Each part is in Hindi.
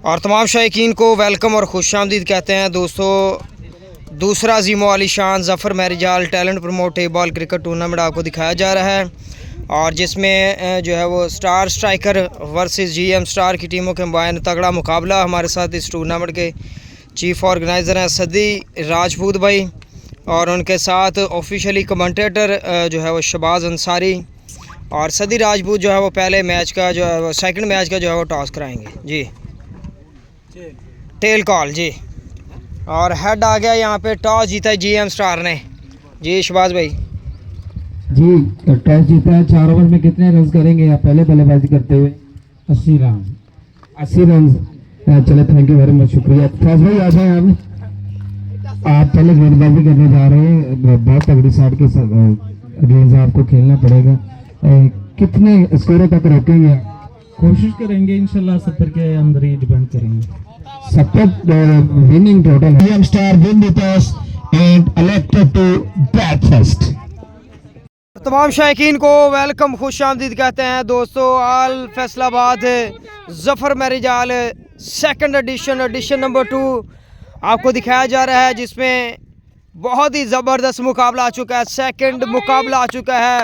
और तमाम शायकीन को वेलकम और खुशामदीद कहते हैं दोस्तों। दूसरा अज़ीम व आलीशान Zafar marriage hall talent promote ball cricket tournament आपको दिखाया जा रहा है, और जिसमें जो है वो star striker versus GM star की टीमों के मायन तगड़ा मुकाबला। हमारे साथ इस टूर्नामेंट के चीफ़ ऑर्गेनाइज़र हैं सदी राजपूत भाई, और उनके साथ ऑफिशियली कमेंटेटर जो है वो शबाज़ अंसारी। और सदी राजपूत जो है वो पहले मैच का जो है वो सेकंड मैच का जो है वो टॉस कराएंगे जी, टेल कॉल जी। और हेड आ गया यहाँ पे, टॉस जीता है जीएम स्टार ने जी। शबाज भाई जी, टॉस जीता है। 4 ओवर में कितने रन करेंगे आप पहले बल्लेबाजी करते हुए? 80 रन। 80 रन। चले, थैंक यू वेरी मच, शुक्रिया। फैज भाई आ जाए आप पहले गेंदबाजी करने जा रहे हैं, बहुत तगड़ी साइड के गेंद आपको खेलना पड़ेगा। कितने स्कोरों तक रोकेंगे? कोशिश करेंगे इंशाल्लाह 70 के अंदर ही डिपेंड करेंगे। 70 winning total. GM star win the toss and elected to bat first. तमाम शायकीन को वेलकम खुशामदीद कहते हैं दोस्तों। All Faisalabad Zafar marriage hall second edition number 2 आपको दिखाया जा रहा है, जिसमें बहुत ही ज़बरदस्त मुकाबला आ चुका है। सेकंड मुकाबला आ चुका है,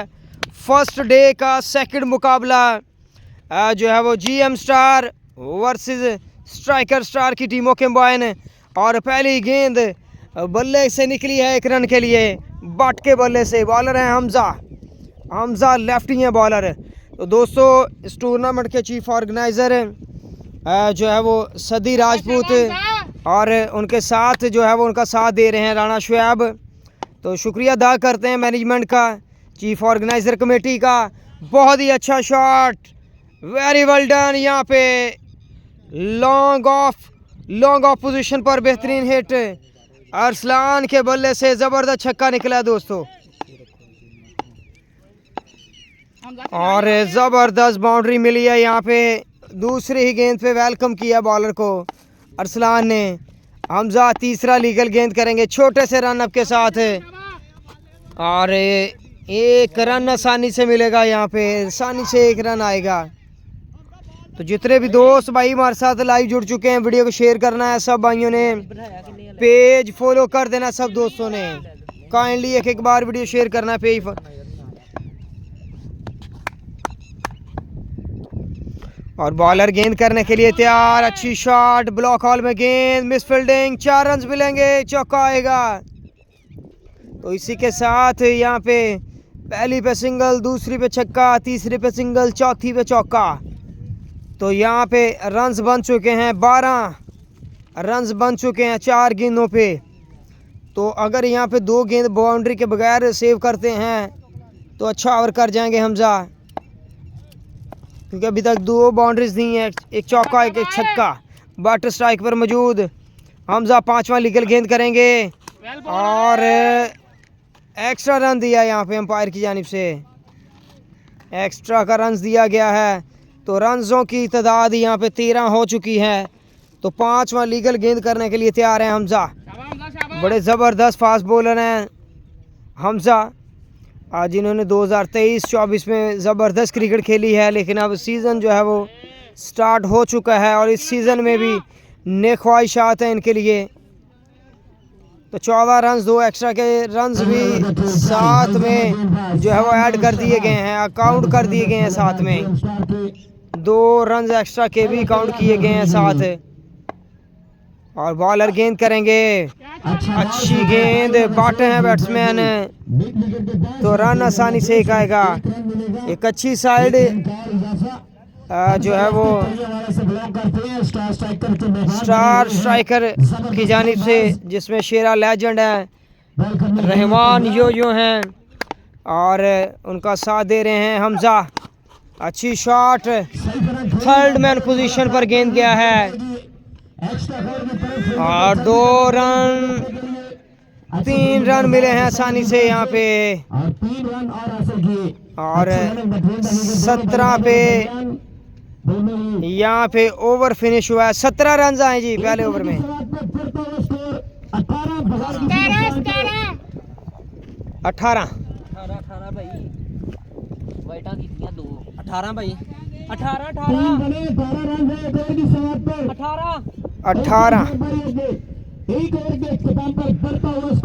फर्स्ट डे का सेकंड मुकाबला जो है वो GM star versus striker star की टीमों के मायन। और पहली गेंद बल्ले से निकली है 1 रन के लिए, बट के बल्ले से। बॉलर हैं हमजा लेफ्टी हैं बॉलर। तो दोस्तों इस टूर्नामेंट के चीफ ऑर्गेनाइज़र जो है वो सदी राजपूत, और उनके साथ जो है वो उनका साथ दे रहे हैं राणा शुएब। तो शुक्रिया अदा करते हैं मैनेजमेंट का, चीफ ऑर्गेनाइज़र कमेटी का। बहुत ही अच्छा शॉट, वेरी वेल डन। यहाँ पे लॉन्ग ऑफ पोजीशन पर बेहतरीन हिट अरसलान के बल्ले से, ज़बरदस्त छक्का निकला दोस्तों, और ज़बरदस्त बाउंड्री मिली है। यहाँ पे दूसरी ही गेंद पे वेलकम किया बॉलर को अरसलान ने। हमजा तीसरा लीगल गेंद करेंगे छोटे से रन अप के साथ, और 1 रन आसानी से मिलेगा। यहाँ पे आसानी से 1 रन आएगा। तो जितने भी दोस्त भाई हमारे साथ लाइव जुड़ चुके हैं, वीडियो को शेयर करना है सब भाइयों ने, पेज फॉलो कर देना सब दोस्तों ने। काइंडली एक बार वीडियो शेयर करना है पेज। और बॉलर गेंद करने के लिए तैयार, अच्छी शॉट, ब्लॉक हॉल में गेंद, मिस फील्डिंग, 4 रन मिलेंगे, चौका आएगा। तो इसी के साथ यहाँ पे पहली पे सिंगल, दूसरी पे छक्का, तीसरी पे सिंगल, चौथी पे चौका। तो यहाँ पे रन्स बन चुके हैं 12 रन्स बन चुके हैं 4 गेंदों पे। तो अगर यहाँ पे 2 गेंद बाउंड्री के बगैर सेव करते हैं तो अच्छा ओवर कर जाएंगे हमजा, क्योंकि अभी तक 2 बाउंड्रीज दी हैं, 1 चौका 1 छक्का। बट स्ट्राइक पर मौजूद हमजा 5वां लीगल गेंद करेंगे, और एक्स्ट्रा रन दिया यहाँ पे अंपायर की जानिब से, एक्स्ट्रा का रन दिया गया है। तो रनों की तादाद यहाँ पे 13 हो चुकी है। तो 5वां लीगल गेंद करने के लिए तैयार हैं हमजा। बड़े ज़बरदस्त फास्ट बॉलर हैं हमजा, आज जिन्होंने 2023-24 में ज़बरदस्त क्रिकेट खेली है। लेकिन अब सीज़न जो है वो स्टार्ट हो चुका है, और इस सीज़न में भी नेक ख्वाहिशात हैं इनके लिए। तो 14 रन, 2 एक्स्ट्रा के रन्स भी साथ में जो है वो ऐड कर दिए गए हैं, अकाउंट कर दिए गए हैं साथ में। 2 रन एक्स्ट्रा के भी काउंट किए गए हैं साथ। और बॉलर गेंद करेंगे, अच्छी गेंद, बाटे हैं बैट्समैन, तो रन आसानी से एक आएगा। एक अच्छी साइड जो है वो स्टार स्ट्राइकर की जानिब से, जिसमें शेरा लेजेंड है, रहमान यो हैं, और उनका साथ दे रहे हैं हमजा। अच्छी शॉट, थर्ड मैन पोजीशन पर गेंद गया है, और 2 रन, 3 रन मिले हैं आसानी से यहाँ पे। और 17 पे यहाँ पे ओवर फिनिश हुआ है। 17 रन आए जी पहले ओवर में। 18 18 भाई वाइटा की 2 18 भाई 18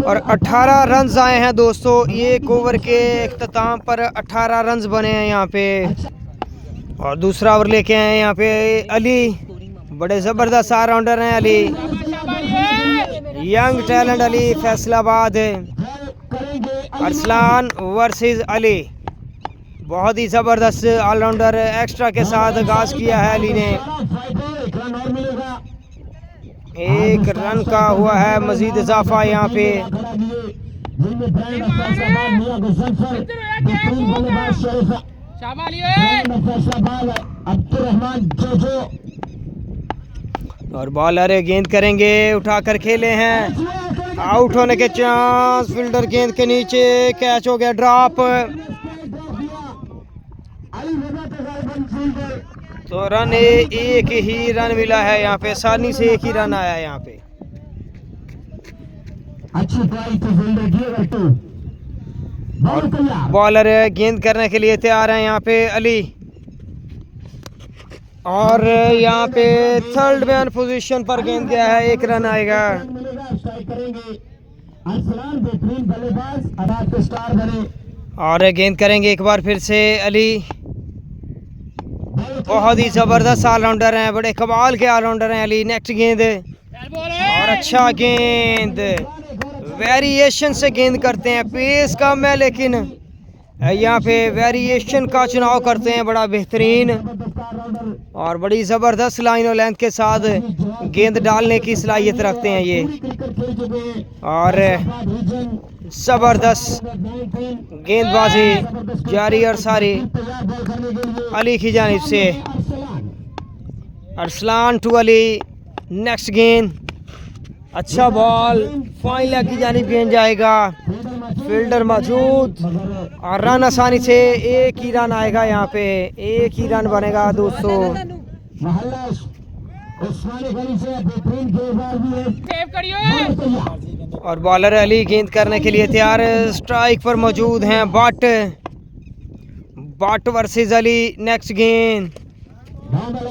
और 18 रन्स आए हैं दोस्तों। एक ओवर के इख्तिताम पर 18 रन्स बने हैं यहाँ पे। और दूसरा ओवर लेके आए हैं यहाँ पे अली, बड़े ज़बरदस्त ऑलराउंडर हैं Ali, young talent Ali Faisalabad. Arsalan versus Ali, बहुत ही ज़बरदस्त ऑलराउंडर एक्स्ट्रा के साथ आगाज़ किया है अली ने। 1 रन का हुआ है मजीद इजाफा यहाँ पे। और बॉलर गेंद करेंगे, उठाकर खेले हैं, आउट होने के चांस। फील्डर गेंद के नीचे, कैच हो गया ड्रॉप। तो रन एक ही रन मिला है यहाँ पे, आसानी से एक ही रन आया है यहाँ पे। और बॉलर गेंद करने के लिए तैयार है यहाँ पे अली। और यहाँ पे थर्ड मैन पोजीशन पर गेंद गया है, 1 रन आएगा। और गेंद करेंगे एक बार फिर से अली। बहुत ही ज़बरदस्त ऑलराउंडर हैं, बड़े कमाल के ऑलराउंडर हैं अली। नेक्स्ट गेंद, और अच्छा गेंद, वेरिएशन से गेंद करते हैं। पेस कम है लेकिन यहाँ पे वेरिएशन का चुनाव करते हैं, बड़ा बेहतरीन और बड़ी ज़बरदस्त लाइन और लेंथ के साथ गेंद डालने की सलाहियत रखते हैं ये। और ज़बरदस्त गेंदबाजी जारी और सारी अली की जानिब से। अरसलान टू अली, नेक्स्ट गेंद, अच्छा बॉल, फाइन लेग की जानिब गेंद जाएगा। फील्डर मौजूद और रन आसानी से, 1 ही रन आएगा यहाँ पे, 1 ही रन बनेगा दोस्तों। और बॉलर अली गेंद करने के लिए तैयार, स्ट्राइक पर मौजूद हैं बट वर्सेस अली। नेक्स्ट गेंद,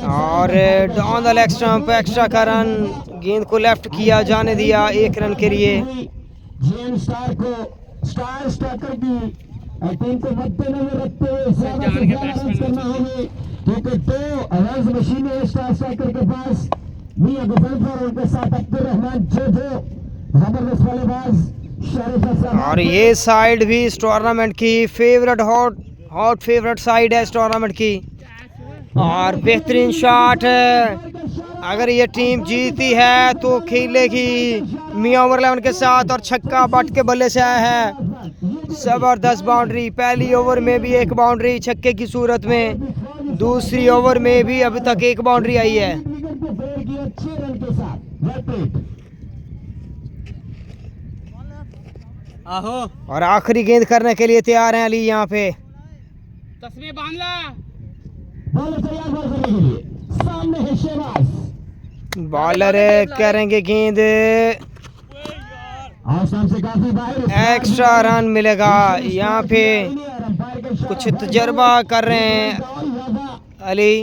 और down the leg stump, extra का रन, गेंद को लेफ्ट किया, जाने दिया 1 रन के लिए। और ये साइड भी इस टूर्नामेंट की फेवरेट हॉट फेवरेट साइड है इस टूर्नामेंट की। और बेहतरीन शॉट, अगर ये टीम जीती है तो खेलेगी मियां ओवर 11 के साथ। और छक्का बट के बल्ले से आया है, ज़बरदस्त बाउंड्री। पहली ओवर में भी 1 बाउंड्री छक्के की सूरत में, दूसरी ओवर में भी अभी तक 1 बाउंड्री आई है। और आखिरी गेंद करने के लिए तैयार हैं अली यहाँ पे। तस्वीर बांध ला। बॉलर करेंगे गेंद, एक्स्ट्रा रन मिलेगा यहाँ पे। कुछ तजर्बा कर रहे हैं अली।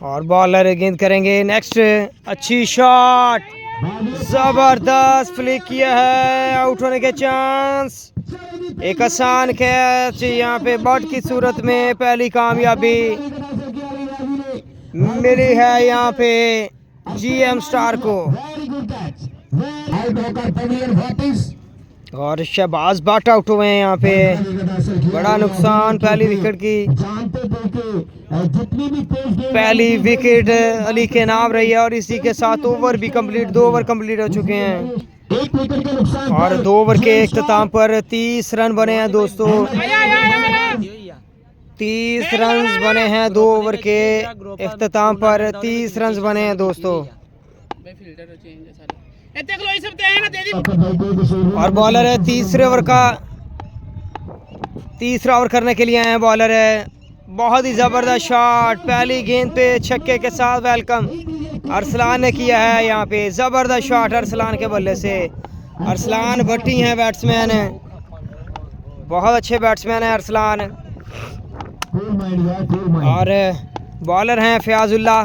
और बॉलर गेंद करेंगे, नेक्स्ट, अच्छी शॉट, जबरदस्त फ्लिक किया है, आउट होने के चांस। एक आसान कैच यहाँ पे बट की सूरत में, पहली कामयाबी मिली है यहाँ पे जीएम स्टार को। और शहबाज बट आउट हुए हैं यहाँ पे, बड़ा नुकसान। पहली विकेट की पहली विकेट अली के नाम रही है। और इसी के साथ ओवर भी कंप्लीट, 2 ओवर कंप्लीट हो चुके हैं। और 2 ओवर के इख्तिताम पर 30 रन बने हैं दोस्तों। 30 रन बने हैं 2 ओवर के इख्तिताम पर, 30 रन बने हैं दोस्तों। और बॉलर है तीसरा ओवर करने के लिए आए हैं। बॉलर है, बहुत ही ज़बरदस्त शॉट, पहली गेंद पे छक्के के साथ वेलकम अरसलान ने किया है यहाँ पे। ज़बरदस्त शॉट अरसलान के बल्ले से। अरसलान भट्टी हैं बैट्समैन, बहुत अच्छे बैट्समैन हैं अरसलान। और बॉलर हैं फ़याज़ुल्लाह।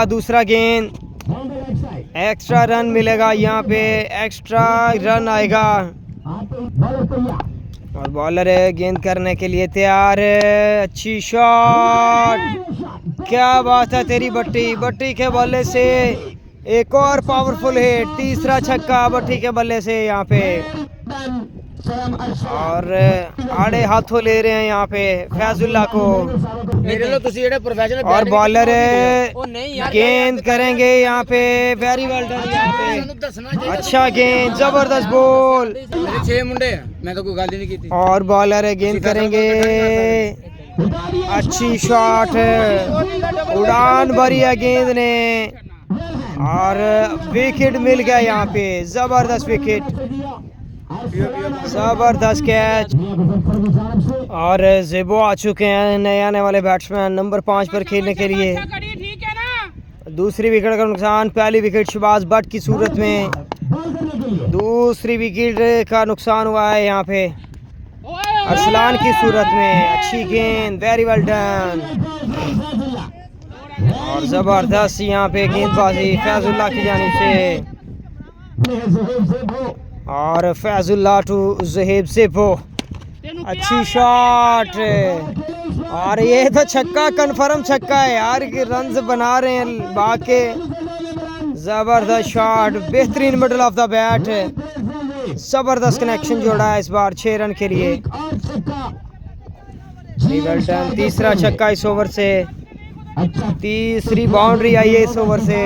दूसरा गेंद, एक्स्ट्रा रन मिलेगा यहाँ पे, एक्स्ट्रा रन आएगा। और बॉलर गेंद करने के लिए तैयार है। अच्छी शॉट, क्या बात है तेरी बट्टी के बल्ले से एक और पावरफुल हिट, तीसरा छक्का बट्टी के बल्ले से यहाँ पे। और आड़े हाथों ले रहे हैं यहाँ पे फ़याज़ुल्लाह को। और बॉलर गेंद करेंगे यहाँ पे, वेरी वेल डन यहाँ पे, अच्छा गेंद, जबरदस्त बॉल। और बॉलर गेंद करेंगे, अच्छी शॉट, उड़ान भरी है गेंद ने और विकेट मिल गया यहाँ पे, जबरदस्त विकेट, जबरदस्त कैच। और ज़ेबो आ चुके हैं नए आने वाले बैट्समैन नंबर 5 पर खेलने के लिए। दूसरी विकेट का नुकसान, पहली विकेट शहबाज भट्ट की सूरत में, दूसरी विकेट का नुकसान हुआ है यहाँ पे अरसलान की सूरत में। अच्छी गेंद, वेरी वेल डन। और ज़बरदस्त यहाँ पे गेंदबाजी फ़याज़ुल्लाह की जानिब से। और फ़याज़ुल्लाह टू ज़हीब ज़ेबो, अच्छी शॉट। और ये तो छक्का, कन्फर्म छक्का है यार, रन्स बना रहे हैं बाके। ज़बरदस्त शॉट, बेहतरीन मिडल ऑफ द बैट, ज़बरदस्त कनेक्शन जोड़ा है इस बार 6 रन के लिए। वेल डन, तीसरा छक्का इस ओवर से, तीसरी बाउंड्री आई है इस ओवर से।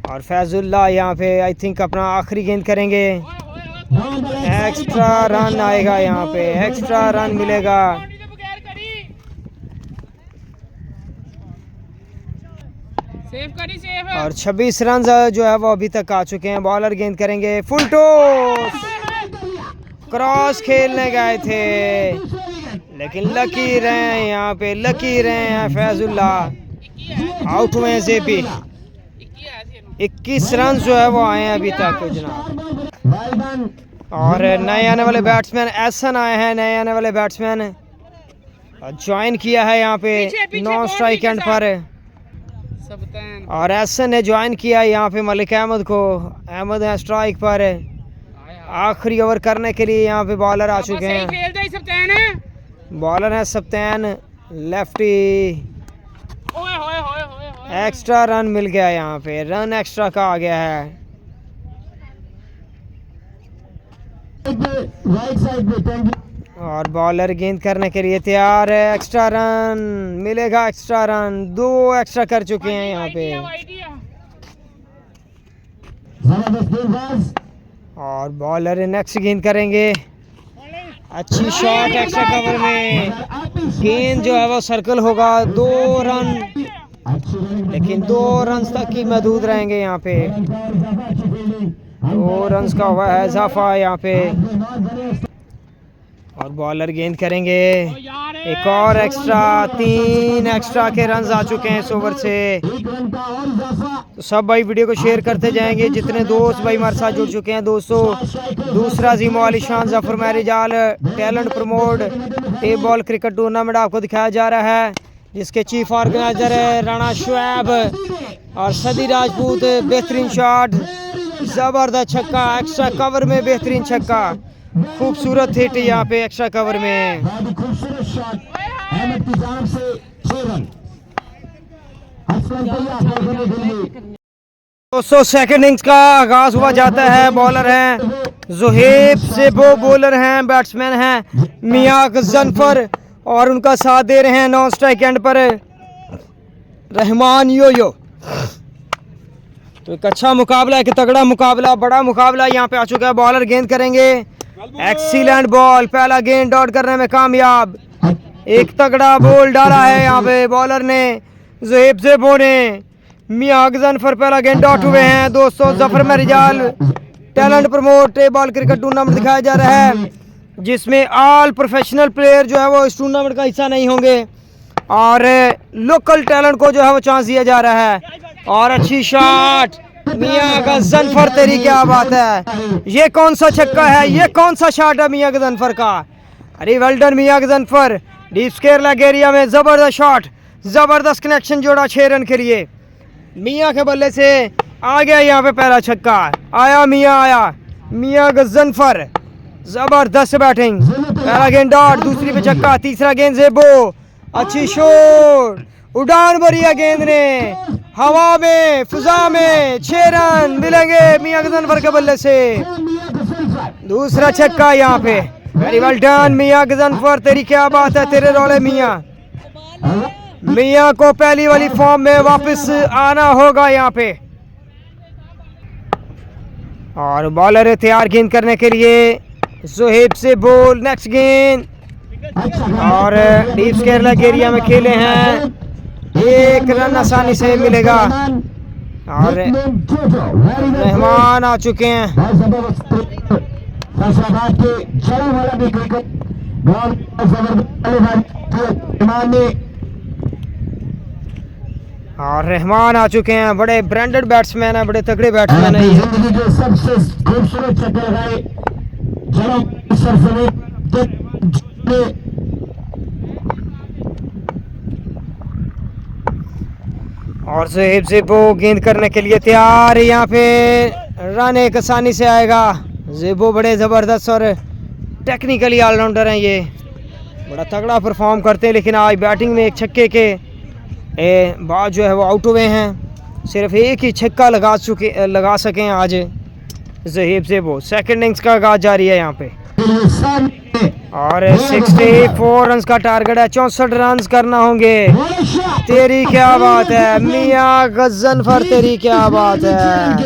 और फ़याज़ुल्लाह यहाँ पे आई थिंक अपना आखिरी गेंद करेंगे, एक्स्ट्रा रन आएगा यहाँ पे, एक्स्ट्रा रन मिलेगा। और 26 रन जो है वो अभी तक आ चुके हैं। बॉलर गेंद करेंगे, फुल टॉस, क्रॉस खेलने गए थे लेकिन लकी रहे यहाँ पे, लकी रहे हैं फ़याज़ुल्लाह, आउट हुए हैं ज़ेबी। 21 रन जो है वो आए हैं अभी तक जनाब। और नए आने वाले बैट्समैन एहसन आए हैं, नए आने वाले बैट्समैन ज्वाइन किया है यहाँ पे नॉन स्ट्राइक एंड पर। और एहसन ने ज्वाइन किया है यहाँ पे मलिक अहमद को, अहमद है स्ट्राइक पर। आखिरी ओवर करने के लिए यहाँ पे बॉलर आ चुके हैं, बॉलर है सप्तान लेफ्टी। एक्स्ट्रा रन मिल गया यहाँ पे, रन एक्स्ट्रा का आ गया है। और बॉलर गेंद करने के लिए तैयार है, एक्स्ट्रा रन मिलेगा, एक्स्ट्रा रन 2 एक्स्ट्रा कर चुके हैं यहाँ पे। और बॉलर नेक्स्ट गेंद करेंगे, अच्छी शॉट, एक्स्ट्रा कवर में गेंद जो है वो सर्कल होगा, 2 रन, लेकिन 2 रन तक ही महदूद रहेंगे यहाँ पे, 2 रन का हुआ है इजाफा यहाँ पे। और बॉलर गेंद करेंगे, एक और एक्स्ट्रा, 3 एक्स्ट्रा के रन आ चुके हैं इस ओवर से। तो सब भाई वीडियो को शेयर करते जाएंगे, जितने दोस्त भाई हमारे साथ जुड़ चुके हैं दोस्तों। दूसरा ज़ीमो आलिशान Zafar marriage hall talent promote tape ball cricket tournament आपको दिखाया जा रहा है, जिसके चीफ ऑर्गेनाइजर है राणा शुएब और सदी राजपूत। बेहतरीन शॉट, ज़बरदस्त छक्का, एक्स्ट्रा कवर में बेहतरीन छक्का, खूबसूरत हिट यहाँ पे एक्स्ट्रा कवर में। दोस्तों सेकंड इनिंग्स का आगाज हुआ जाता है। बॉलर हैं ज़ुहैब ज़ेबो, बॉलर हैं बैट्समैन हैं मियां गज़नफर और उनका साथ दे रहे हैं नॉन स्ट्राइक एंड पर रहमान योयो। तो एक अच्छा मुकाबला, एक तगड़ा मुकाबला, बड़ा मुकाबला यहाँ पे आ चुका है। बॉलर गेंद करेंगे, एक्सीलेंट बॉल, पहला गेंद डॉट करने में कामयाब, एक तगड़ा बॉल डाला है यहाँ पे बॉलर ने, ज़ुहैब ज़ेबो ने। मियां गज़नफर पहला गेंद डॉट हुए हैं दोस्तों। Zafar marriage hall talent promote tape ball cricket tournament दिखाया जा रहा है, जिसमें ऑल प्रोफेशनल प्लेयर जो है वो इस टूर्नामेंट का हिस्सा नहीं होंगे और लोकल टैलेंट को जो है वो चांस दिया जा रहा है। और अच्छी शॉट, मियां गजनफर तेरी क्या बात है, ये कौन सा छक्का है, ये कौन सा शॉट है मियां गजनफर का। अरे वेल डन मियां Ghazanfar, deep square leg area में जबरदस्त शॉट, जबरदस्त कनेक्शन जोड़ा 6 रन के लिए। मियां के बल्ले से आ गया यहाँ पे पहला छक्का, आया मियां, आया मियां गजनफर, जबरदस्त बैटिंग। पहला गेंद डॉट, दूसरी पे छक्का, तीसरा गेंद जेबो, अच्छी शॉट, उड़ान भरी है गेंद ने, हवा में फिजा में 6 रन मिलेंगे मियां गजनफर के बल्ले से। दूसरा छक्का यहाँ पे, वेरी वेल डन मियां गजनफर, तेरी क्या बात है, तेरे रोले मियां। मियां को पहली वाली फॉर्म में वापस आना होगा यहाँ पे। और बॉलर है तैयार गेंद करने के लिए, जोहेब से बोल, नेक्स्ट गेंद, और डीप स्क्वायर लेग एरिया में खेले हैं, 1 रन आसानी से मिलेगा। और रहमान आ चुके हैं, और रहमान आ चुके हैं, बड़े ब्रांडेड बैट्समैन है, बड़े तगड़े बैट्समैन है ये। सबसे खूबसूरत छक्का लगाए और जोहेब जेबो गेंद करने के लिए तैयार, यहाँ पे रन एक आसानी से आएगा। जेबो बड़े ज़बरदस्त और टेक्निकली ऑलराउंडर हैं, ये बड़ा तगड़ा परफॉर्म करते हैं, लेकिन आज बैटिंग में एक छक्के के बाद जो है वो आउट हुए हैं। सिर्फ एक ही छक्का लगा सकें आज जोहेब जेबो। सेकंड इनिंग्स का आगाज जारी है यहाँ पे, और 64 रन का टारगेट है, 64 रन करना होंगे। तेरी क्या बात है मियां गजनफर, तेरी क्या बात है,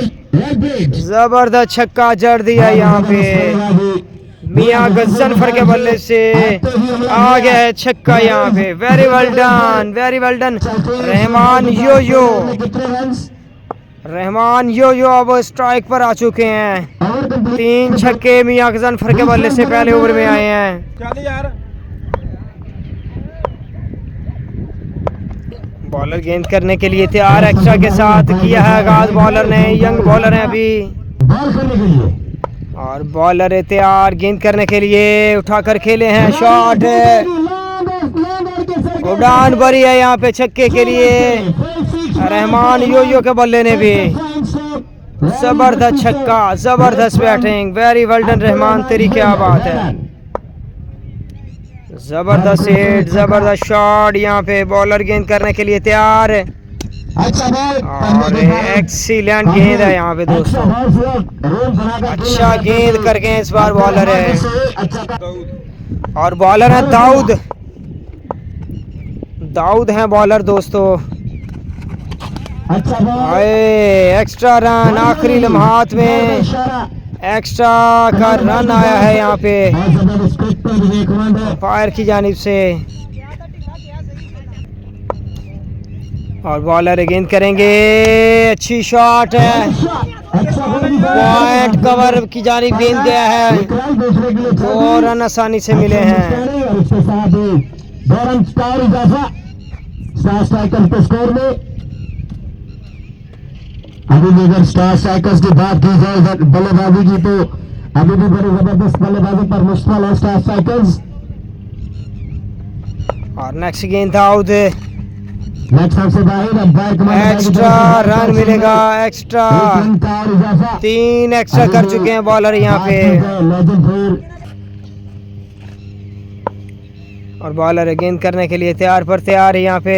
जबरदस्त छक्का जड़ दिया यहाँ पे मियां गजनफर के बल्ले से, आ गया है छक्का यहाँ पे। Very well done, very well done. Rahman यो अब स्ट्राइक पर आ चुके हैं, 3 छक्के मियां गजनफर के बल्ले से पहले ओवर में आए हैं। बॉलर गेंद करने के लिए तैयार, एक्स्ट्रा के साथ किया है आगाज बॉलर ने, यंग बॉलर है अभी, और बॉलर है तैयार गेंद करने के लिए, उठाकर खेले हैं, शॉट है, उड़ान भरी है यहाँ पे छक्के के लिए। रहमान यो के बल्ले ने भी जबरदस्त छक्का, जबरदस्त batting, very well done Rahman, तेरी क्या बात है, जबरदस्त हिट, जबरदस्त शॉट। यहाँ पे बॉलर गेंद करने के लिए तैयार, और एक्सीलेंट गेंद है यहाँ पे दोस्तों, अच्छा गेंद करके इस बार बॉलर है, और बॉलर है दाऊद हैं बॉलर दोस्तों। एक्स्ट्रा रन आखिरी लम्हात में, एक्स्ट्रा का रन आया है यहाँ पे फायर की जानिब से, और बॉलर गेंद करेंगे, अच्छी शॉट है, पॉइंट कवर की जानिब गेंद गया है, 2 रन आसानी से मिले हैं। अभी भी अगर स्टार स्ट्राइकर्स की बात की जाए बल्लेबाजी की, तो अभी भी बड़ी जबरदस्त बल्लेबाजी पर मुश्किल है स्टार स्ट्राइकर्स। और नेक्स्ट गेंद दाऊद, एक्स्ट्रा रन मिलेगा, एक्स्ट्रा 3 एक्स्ट्रा कर चुके हैं बॉलर यहाँ पे, और बॉलर गेंद करने के लिए तैयार पर तैयार है यहाँ पे,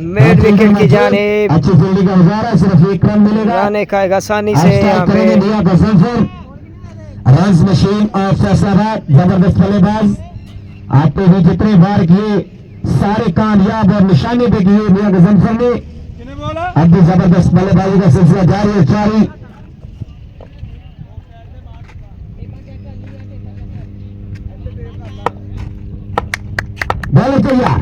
मिड विकेट की जानिब अच्छी फील्डिंग का गुजारा, सिर्फ 1 रन मिलेगा, रन एक आएगा आसानी से यहाँ पे। रन मशीन और फैसलाबाद जबरदस्त बल्लेबाज, आते हुए जितने बार किए सारे कामयाब और निशाने पे किए मियां गजनफर ने, अब भी जबरदस्त बल्लेबाजी का सिलसिला जारी है, जारी। बॉलर तैयार,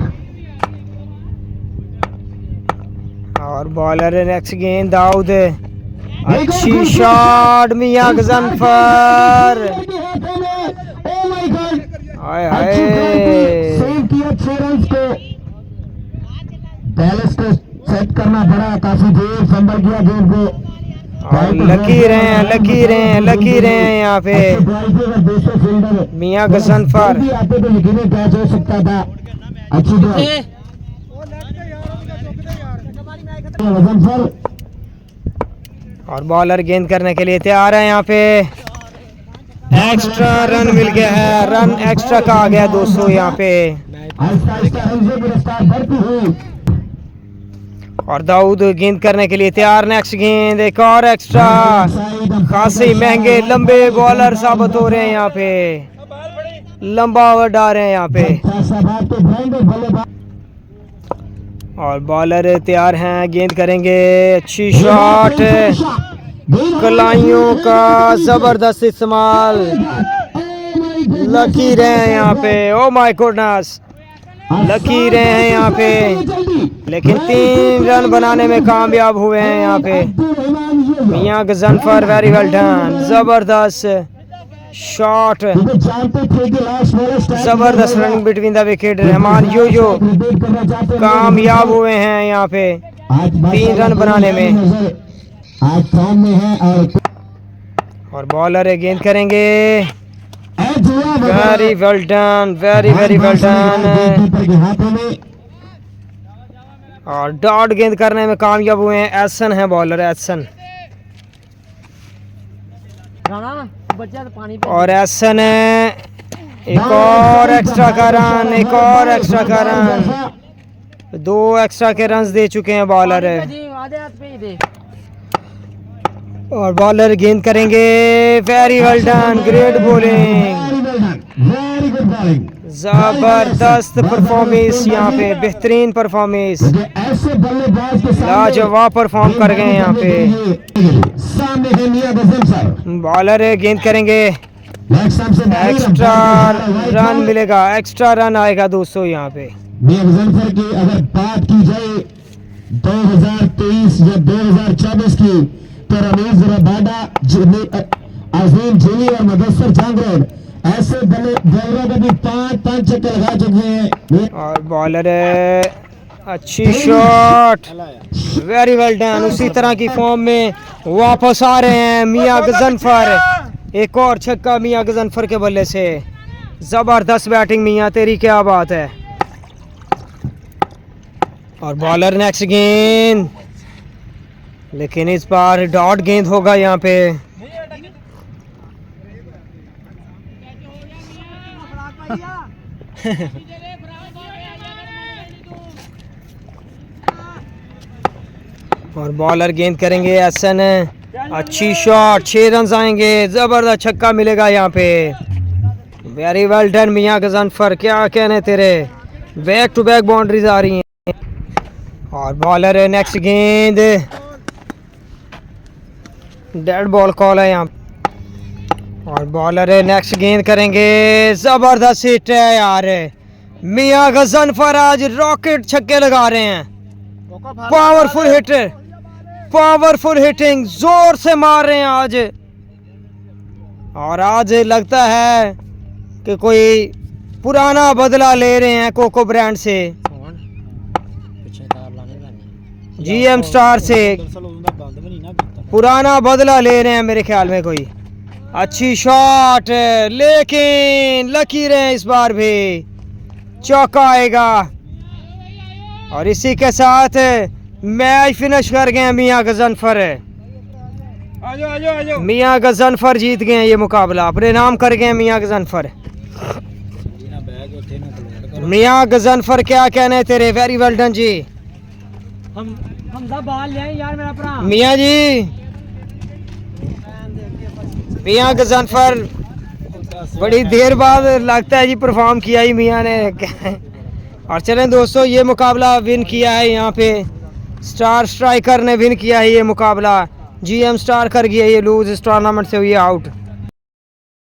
और बॉलर नेक्स्ट गेंद दाऊद, अच्छी शॉट मियां गजनफर, हाय हाय सेव किया 6 रन को, बैलेंस को सेट करना पड़ा, काफी देर संभल गया गेंद को। और लकीरें हैं, लकीरें हैं, लकीरें हैं यहाँ पे। दूसरे फील्डर मियां गजनफर भी आते तो यकीनन कैच हो सकता था। अच्छी ड्राइव गजनफर, और बॉलर गेंद करने के लिए तैयार है यहाँ पे। एक्स्ट्रा रन मिल गया है, रन एक्स्ट्रा का आ गया 200 यहाँ पे। आहिस्ता आहिस्ता रन से गिरफ्तार बढ़ती हुई। और दाऊद गेंद करने के लिए तैयार। नेक्स्ट गेंद, एक और एक्स्ट्रा। खासे महंगे लंबे बॉलर साबित हो रहे हैं यहाँ पे, लंबा ओवर डाल रहे हैं यहाँ पे। और बॉलर तैयार हैं, गेंद करेंगे। अच्छी शॉट, कलाइयों का जबरदस्त इस्तेमाल, लकीरें हैं यहाँ पे। ओ माय गॉडनेस, लकीरें हैं यहाँ पे, लेकिन 3 रन बनाने में कामयाब हुए हैं यहाँ पे मियां गजनफर। वेरी वेल डन, जबरदस्त शॉट, जबरदस्त run between the wicket. Rahman यो कामयाब हुए हैं यहाँ पे 3 रन बनाने में। और बॉलर गेंद करेंगे। Very well done, very very well done. और डॉट गेंद करने में कामयाब हुए हैं। एसन है बॉलर, एसन। और एसन है, एक और एक्स्ट्रा का रन, एक और एक्स्ट्रा का रन। 2 एक्स्ट्रा के रन दे चुके हैं बॉलर। और बॉलर गेंद करेंगे। Very well done, great bowling, जबरदस्त परफॉर्मेंस यहाँ पे, बेहतरीन परफॉर्मेंस, लाजवाब परफॉर्म कर गए यहाँ पे। बॉलर गेंद करेंगे। एक्स्ट्रा रन मिलेगा, एक्स्ट्रा रन आएगा 200 यहाँ पे। मियां गजनफर की अगर बात की जाए 2023 या 2024 की, तो रमीज रबाडा, अजीम जिली और मुदस्सर जांगरेड ऐसे बॉलरों को भी 5 छक्के लगा चुके हैं। और बॉलर अच्छी शॉट, वेरी वेल डन। उसी तरह की फॉर्म में वापस आ रहे हैं मियां गजनफर। एक और छक्का मियां गजनफर के बल्ले से, जबरदस्त बैटिंग मियां, तेरी क्या बात है। और बॉलर नेक्स्ट गेंद, लेकिन इस बार डॉट गेंद होगा यहाँ पे। और बॉलर गेंद करेंगे। एसन, अच्छी शॉट, 6 रन आएंगे, जबरदस्त छक्का मिलेगा यहाँ पे। वेरी वेल डन मियां गजनफर, क्या कहने तेरे, बैक टू बैक बाउंड्रीज आ रही हैं। और बॉलर नेक्स्ट गेंद, डेड बॉल कॉल है यहाँ। और बॉलर नेक्स्ट गेंद करेंगे। जबरदस्त हिट है यार, मियां गजनफर आज रॉकेट छक्के लगा रहे हैं। पावरफुल हिटर, पावरफुल हिटिंग, जोर से मार रहे हैं आज। और आज लगता है कि कोई पुराना बदला ले रहे हैं कोको ब्रांड से, जीएम स्टार से पुराना बदला ले रहे हैं मेरे ख्याल में कोई। अच्छी शॉट, लेकिन लकीरें इस बार भी, चौका आएगा। और इसी के साथ मैच फिनिश कर गए मियां गजनफर। मियां गजनफर जीत गए ये मुकाबला, अपने नाम कर गए मियां गजनफर। मियां गजनफर, क्या कहने तेरे, वेरी वेल डन जी। हम बाल ले यार मेरा भरा। मियां जी, मियां गजनफर बड़ी देर बाद लगता है जी परफॉर्म किया ही मियां ने। और चलें दोस्तों, ये मुकाबला विन किया है यहाँ पे स्टार स्ट्राइकर ने विन किया है ये मुकाबला। जीएम स्टार कर गया ये लूज, इस टूर्नामेंट से हुई आउट।